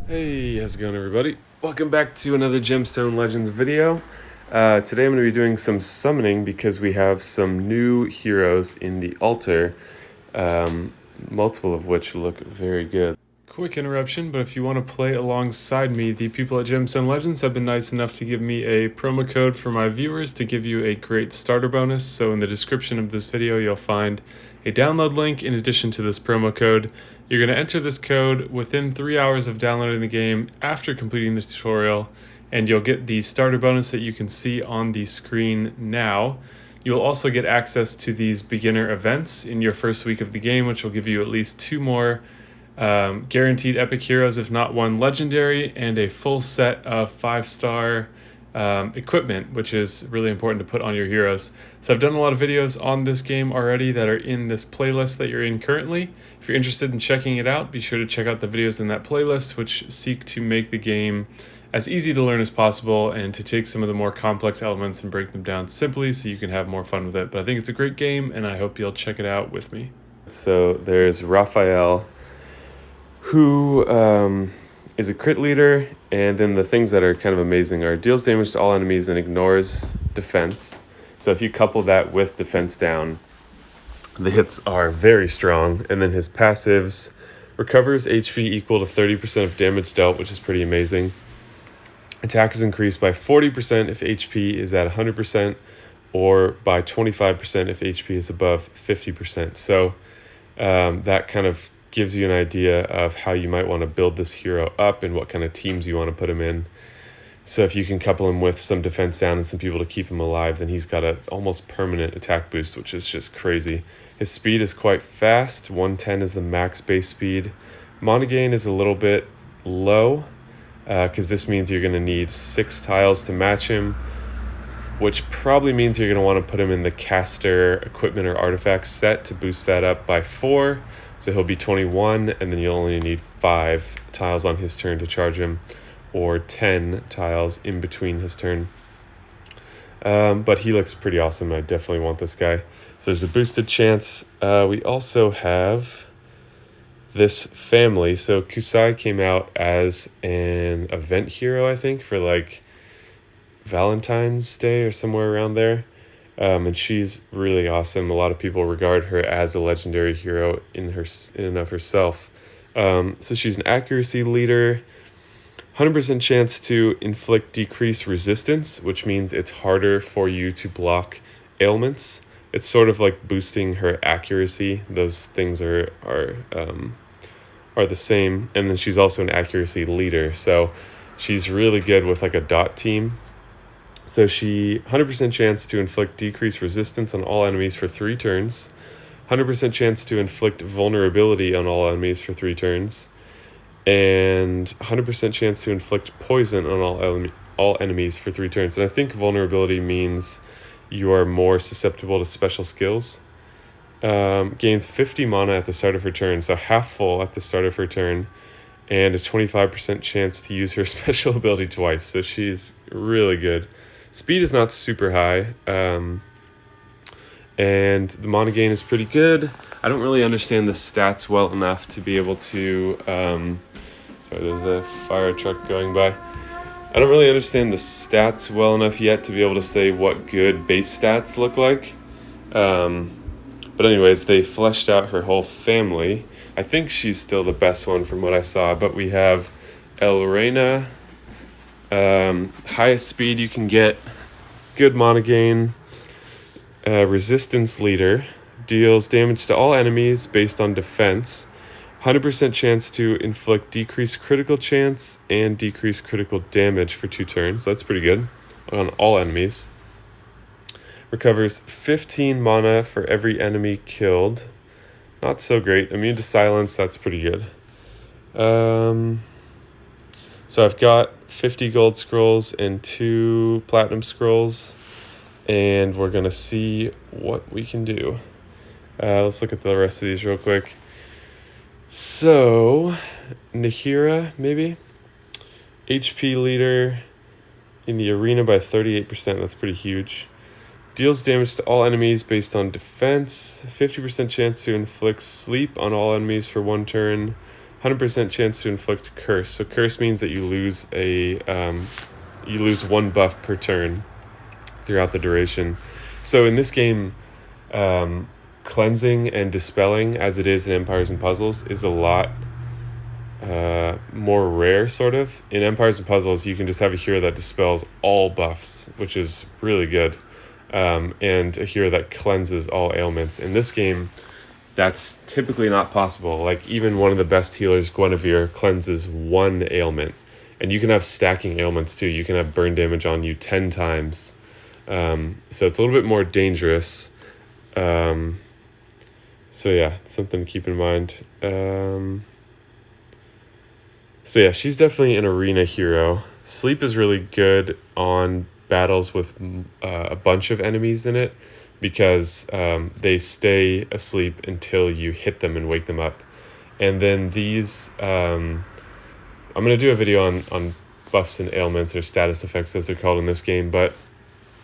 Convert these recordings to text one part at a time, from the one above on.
Hey, how's it going, everybody? Welcome back to another Gemstone Legends video. Today I'm going to be doing some summoning because we have some new heroes in the altar, multiple of which look very good. Quick interruption, but if you want to play alongside me, the people at Gemstone Legends have been nice enough to give me a promo code for my viewers to give you a great starter bonus. So in the description of this video, you'll find a download link in addition to this promo code. You're going to enter this code within 3 hours of downloading the game after completing the tutorial, and you'll get the starter bonus that you can see on the screen now. You'll also get access to these beginner events in your first week of the game, which will give you at least 2 more guaranteed epic heroes, if not 1 legendary, and a full set of 5-star equipment, which is really important to put on your heroes. So I've done a lot of videos on this game already that are in this playlist that you're in currently. If you're interested in checking it out, be sure to check out the videos in that playlist, which seek to make the game as easy to learn as possible and to take some of the more complex elements and break them down simply so you can have more fun with it. But I think it's a great game, and I hope you'll check it out with me. So there's Raphael, who is a crit leader, and then the things that are kind of amazing are deals damage to all enemies and ignores defense. So if you couple that with defense down, the hits are very strong. And then his passives: recovers HP equal to 30% of damage dealt, which is pretty amazing. Attack is increased by 40% if HP is at 100%, or by 25% if HP is above 50%. So that kind of gives you an idea of how you might want to build this hero up and what kind of teams you want to put him in. So if you can couple him with some defense down and some people to keep him alive, then he's got an almost permanent attack boost, which is just crazy. His speed is quite fast. 110 is the max base speed. Mana gain is a little bit low because this means you're going to need 6 tiles to match him, which probably means you're going to want to put him in the caster equipment or artifact set to boost that up by 4. So he'll be 21, and then you'll only need 5 tiles on his turn to charge him, or 10 tiles in between his turn. But he looks pretty awesome. I definitely want this guy. So there's a boosted chance. We also have this family. So Kusai came out as an event hero, I think, for like Valentine's Day or somewhere around there. And she's really awesome. A lot of people regard her as a legendary hero in and of herself. So she's an accuracy leader, 100% chance to inflict decreased resistance, which means it's harder for you to block ailments. It's sort of like boosting her accuracy. Those things are the same. And then she's also an accuracy leader, so she's really good with like a dot team. So she 100% chance to inflict decreased resistance on all enemies for 3 turns, 100% chance to inflict vulnerability on all enemies for 3 turns, and 100% chance to inflict poison on all enemies for 3 turns. And I think vulnerability means you are more susceptible to special skills. Gains 50 mana at the start of her turn, so half full at the start of her turn, and a 25% chance to use her special ability twice. So she's really good. Speed is not super high, and the mana gain is pretty good. I don't really understand the stats well enough to be able to... sorry, there's a fire truck going by. I don't really understand the stats well enough yet to be able to say what good base stats look like. But anyways, they fleshed out her whole family. I think she's still the best one from what I saw, but we have Elrena. Highest speed you can get, good mana gain, resistance leader, deals damage to all enemies based on defense, 100% chance to inflict decreased critical chance and decreased critical damage for 2 turns. That's pretty good on all enemies. Recovers 15 mana for every enemy killed. Not so great. Immune to silence, that's pretty good. So I've got 50 gold scrolls and 2 platinum scrolls, and we're going to see what we can do. Let's look at the rest of these real quick. So, Nahira, maybe? HP leader in the arena by 38%, that's pretty huge. Deals damage to all enemies based on defense, 50% chance to inflict sleep on all enemies for 1 turn, 100% chance to inflict curse. So curse means that you lose one buff per turn throughout the duration. So in this game, cleansing and dispelling, as it is in Empires and Puzzles, is a lot more rare, sort of. In Empires and Puzzles, you can just have a hero that dispels all buffs, which is really good, and a hero that cleanses all ailments. In this game, that's typically not possible. Like, even one of the best healers, Guinevere, cleanses one ailment. And you can have stacking ailments too. You can have burn damage on you 10 times. So it's a little bit more dangerous. So yeah, something to keep in mind. So yeah, she's definitely an arena hero. Sleep is really good on battles with a bunch of enemies in it, because they stay asleep until you hit them and wake them up. And then these, I'm going to do a video on buffs and ailments, or status effects as they're called in this game, but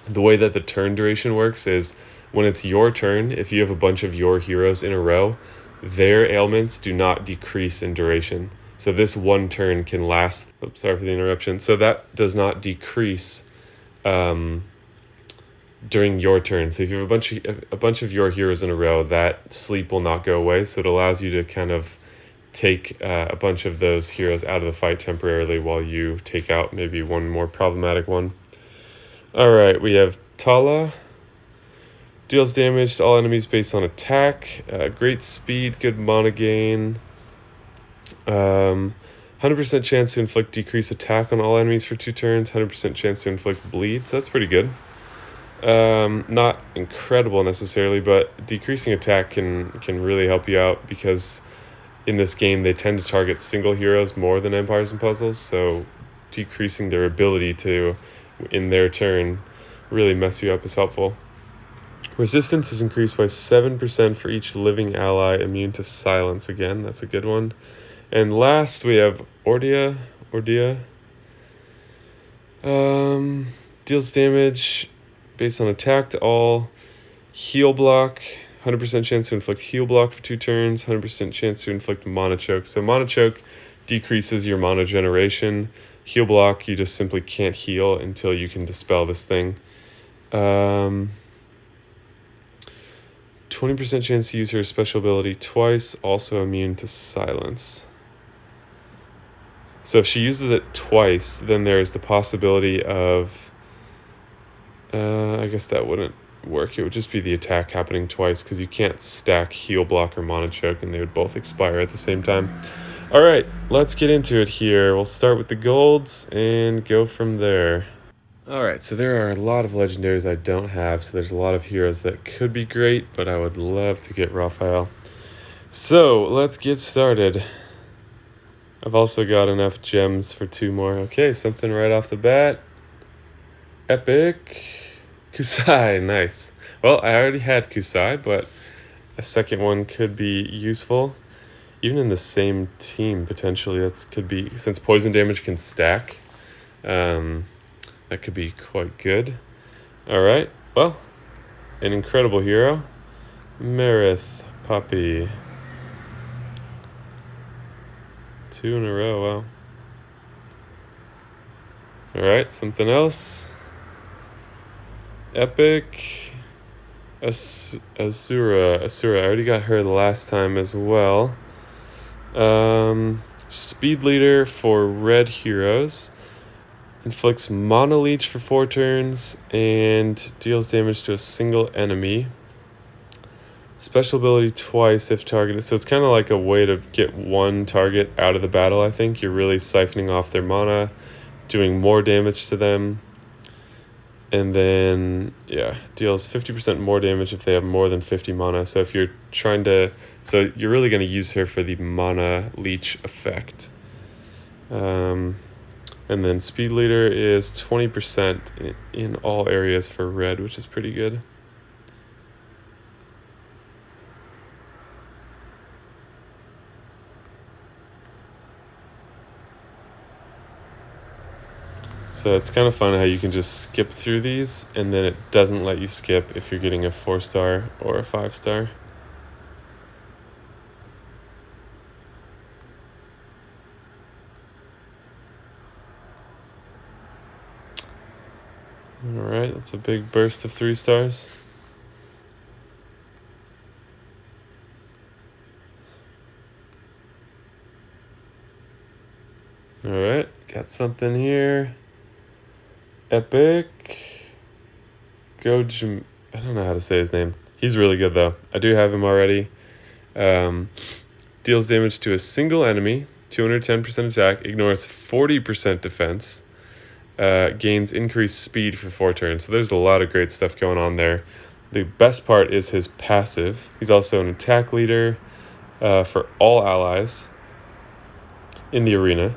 the way that the turn duration works is when it's your turn, if you have a bunch of your heroes in a row, their ailments do not decrease in duration. So this one turn can last, oops, sorry for the interruption, so that does not decrease during your turn. So if you have a bunch of your heroes in a row, that sleep will not go away. So it allows you to kind of take a bunch of those heroes out of the fight temporarily while you take out maybe one more problematic one. All right, we have Tala. Deals damage to all enemies based on attack. Great speed, good mana gain. 100% chance to inflict decreased attack on all enemies for 2 turns. 100% chance to inflict bleed, so that's pretty good. Not incredible necessarily, but decreasing attack can really help you out, because in this game they tend to target single heroes more than Empires and Puzzles, so decreasing their ability to, in their turn, really mess you up is helpful. Resistance is increased by 7% for each living ally immune to silence again. That's a good one. And last we have Ordia. Deals damage based on attack to all. Heal block. 100% chance to inflict heal block for 2 turns. 100% chance to inflict mana choke. So mana choke decreases your mana generation. Heal block, you just simply can't heal until you can dispel this thing. 20% chance to use her special ability twice, also immune to silence. So if she uses it twice, then there's the possibility of, I guess that wouldn't work. It would just be the attack happening twice, because you can't stack heal block or mana choke, and they would both expire at the same time. All right, let's get into it here. We'll start with the golds and go from there. All right, so there are a lot of legendaries I don't have, so there's a lot of heroes that could be great, but I would love to get Raphael. So let's get started. I've also got enough gems for 2 more. Okay, something right off the bat. Epic. Kusai, nice. Well, I already had Kusai, but a second one could be useful. Even in the same team, potentially, that could be, since poison damage can stack, that could be quite good. All right, well, an incredible hero. Marith, Poppy. 2 in a row, wow. All right, something else. Epic. Asura, I already got her the last time as well. Speed leader for red heroes. Inflicts mana leech for 4 turns and deals damage to a single enemy. Special ability twice if targeted. So it's kind of like a way to get one target out of the battle, I think. You're really siphoning off their mana, doing more damage to them. And then, yeah, deals 50% more damage if they have more than 50 mana. So if you're trying to... So you're really going to use her for the mana leech effect. And then speed leader is 20% in all areas for red, which is pretty good. So it's kind of fun how you can just skip through these, and then it doesn't let you skip if you're getting a 4-star or a 5-star. Alright, that's a big burst of 3 stars. Alright, got something here. Epic. I don't know how to say his name. He's really good though. I do have him already. Deals damage to a single enemy, 210% attack, ignores 40% defense, gains increased speed for 4 turns. So there's a lot of great stuff going on there. The best part is his passive. He's also an attack leader for all allies in the arena,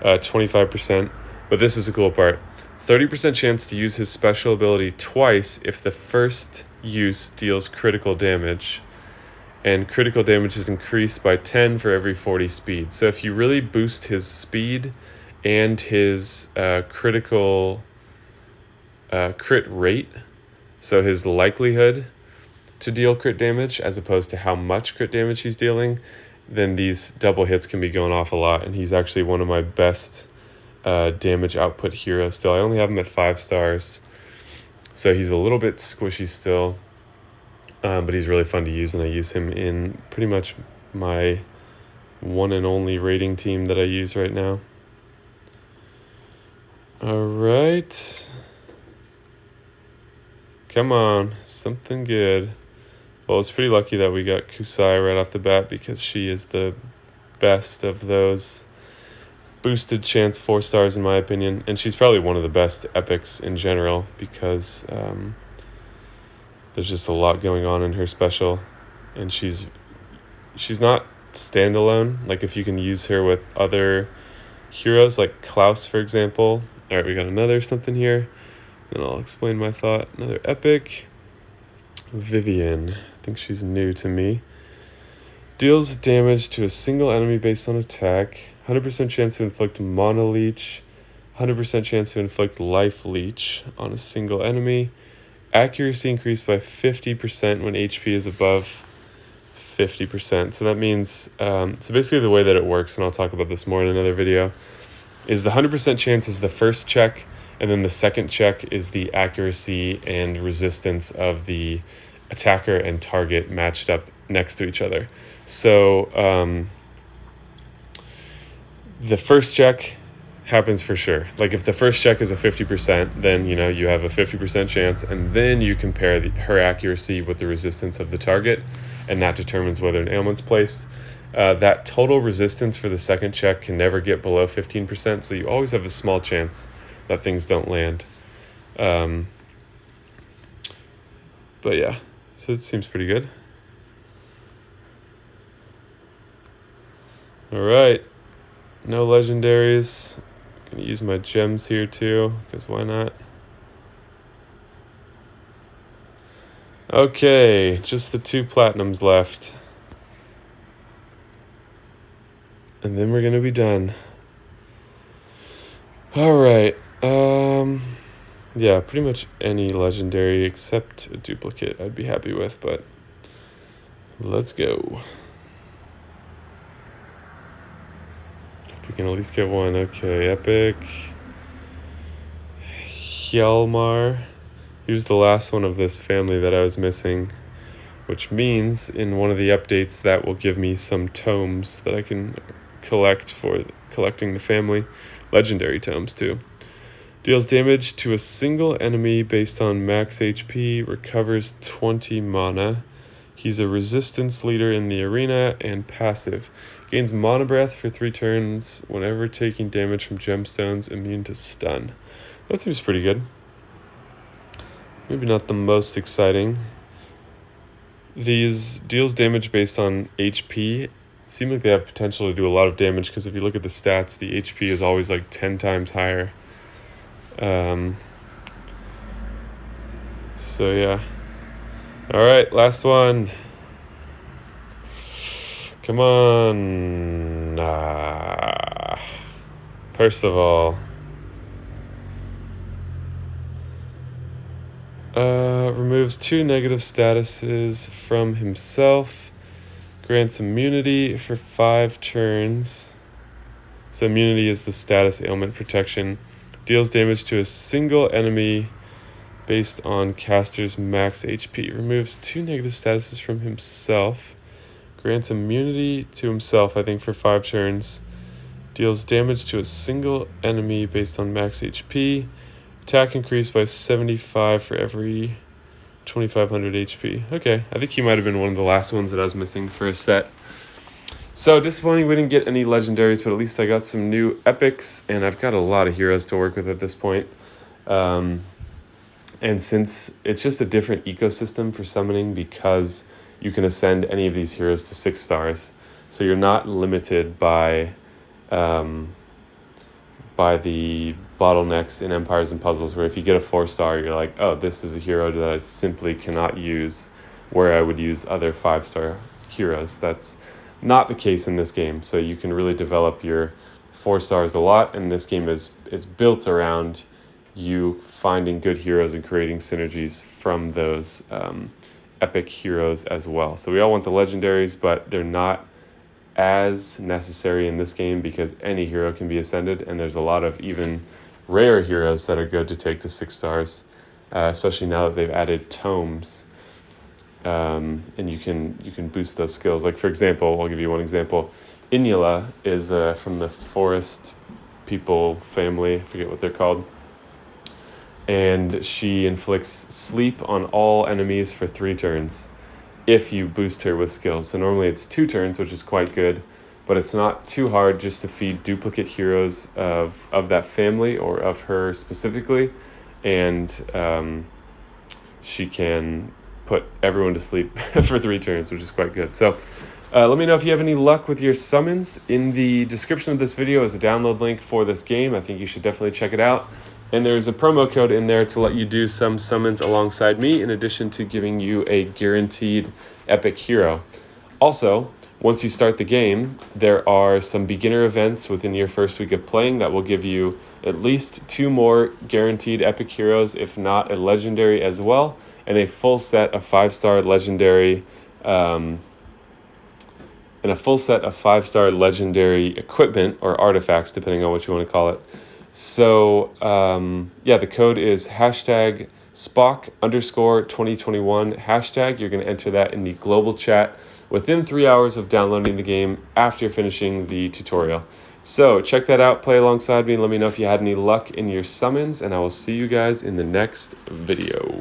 25%. But this is the cool part. 30% chance to use his special ability twice if the first use deals critical damage. And critical damage is increased by 10 for every 40 speed. So if you really boost his speed and his crit rate, so his likelihood to deal crit damage as opposed to how much crit damage he's dealing, then these double hits can be going off a lot. And he's actually one of my best damage output heroes still. I only have him at 5 stars, so he's a little bit squishy still. But he's really fun to use, and I use him in pretty much my one and only rating team that I use right now. All right. Come on, something good. Well, it's pretty lucky that we got Kusai right off the bat because she is the best of those boosted chance 4 stars in my opinion. And she's probably one of the best epics in general because there's just a lot going on in her special, and she's not standalone. Like if you can use her with other heroes like Klaus, for example. All right, we got another something here. Then I'll explain my thought. Another epic. Vivian. I think she's new to me. Deals damage to a single enemy based on attack. 100% chance to inflict Mana Leech. 100% chance to inflict Life Leech on a single enemy. Accuracy increased by 50% when HP is above 50%. So that means, so basically the way that it works, and I'll talk about this more in another video, is the 100% chance is the first check, and then the second check is the accuracy and resistance of the attacker and target matched up next to each other. So the first check happens for sure. Like if the first check is a 50%, then you have a 50% chance, and then you compare her accuracy with the resistance of the target, and that determines whether an ailment's placed. That total resistance for the second check can never get below 15%, so you always have a small chance that things don't land. But yeah, so it seems pretty good. All right, no legendaries. I'm gonna use my gems here too, because why not? Okay, just the 2 platinums left. And then we're gonna be done. All right. Yeah, pretty much any legendary except a duplicate I'd be happy with, but let's go. We can at least get one. Okay, epic. Hjalmar. He was the last one of this family that I was missing, which means in one of the updates that will give me some tomes that I can collect for collecting the family. Legendary tomes too. Deals damage to a single enemy based on max HP, recovers 20 mana. He's a resistance leader in the arena and passive. Gains mana breath for 3 turns whenever taking damage from gemstones, immune to stun. That seems pretty good. Maybe not the most exciting. These deals damage based on HP. Seem like they have potential to do a lot of damage because if you look at the stats, the HP is always like 10 times higher. So yeah. All right, last one. Come on. Percival. Removes 2 negative statuses from himself. Grants immunity for 5 turns. So immunity is the status ailment protection. Deals damage to a single enemy based on caster's max HP. Removes 2 negative statuses from himself. Grants immunity to himself, I think, for 5 turns. Deals damage to a single enemy based on max HP. Attack increased by 75 for every 2500 HP. Okay, I think he might have been one of the last ones that I was missing for a set. So disappointing we didn't get any legendaries, but at least I got some new epics, and I've got a lot of heroes to work with at this point. And since it's just a different ecosystem for summoning, because you can ascend any of these heroes to 6 stars, so you're not limited by the bottlenecks in Empires and Puzzles, where if you get a 4-star, you're like, oh, this is a hero that I simply cannot use, where I would use other 5-star heroes. That's not the case in this game. So you can really develop your 4 stars a lot, and this game is built around you finding good heroes and creating synergies from those epic heroes as well. So we all want the legendaries, but they're not as necessary in this game because any hero can be ascended, and there's a lot of even rare heroes that are good to take to 6 stars, especially now that they've added tomes. And you can boost those skills. Like, for example, I'll give you one example. Inula is from the forest people family, I forget what they're called, and she inflicts sleep on all enemies for 3 turns if you boost her with skills. So normally it's 2 turns, which is quite good, but it's not too hard just to feed duplicate heroes of that family or of her specifically, and she can put everyone to sleep for 3 turns, which is quite good. So let me know if you have any luck with your summons. In the description of this video is a download link for this game. I think you should definitely check it out. And there's a promo code in there to let you do some summons alongside me, in addition to giving you a guaranteed epic hero. Also, once you start the game, there are some beginner events within your first week of playing that will give you at least 2 more guaranteed epic heroes, if not a legendary as well, and a full set of 5-star legendary equipment or artifacts, depending on what you want to call it. So yeah, the code is hashtag Spock_2021 hashtag. You're going to enter that in the global chat within 3 hours of downloading the game after finishing the tutorial. So check that out, play alongside me, and let me know if you had any luck in your summons, and I will see you guys in the next video.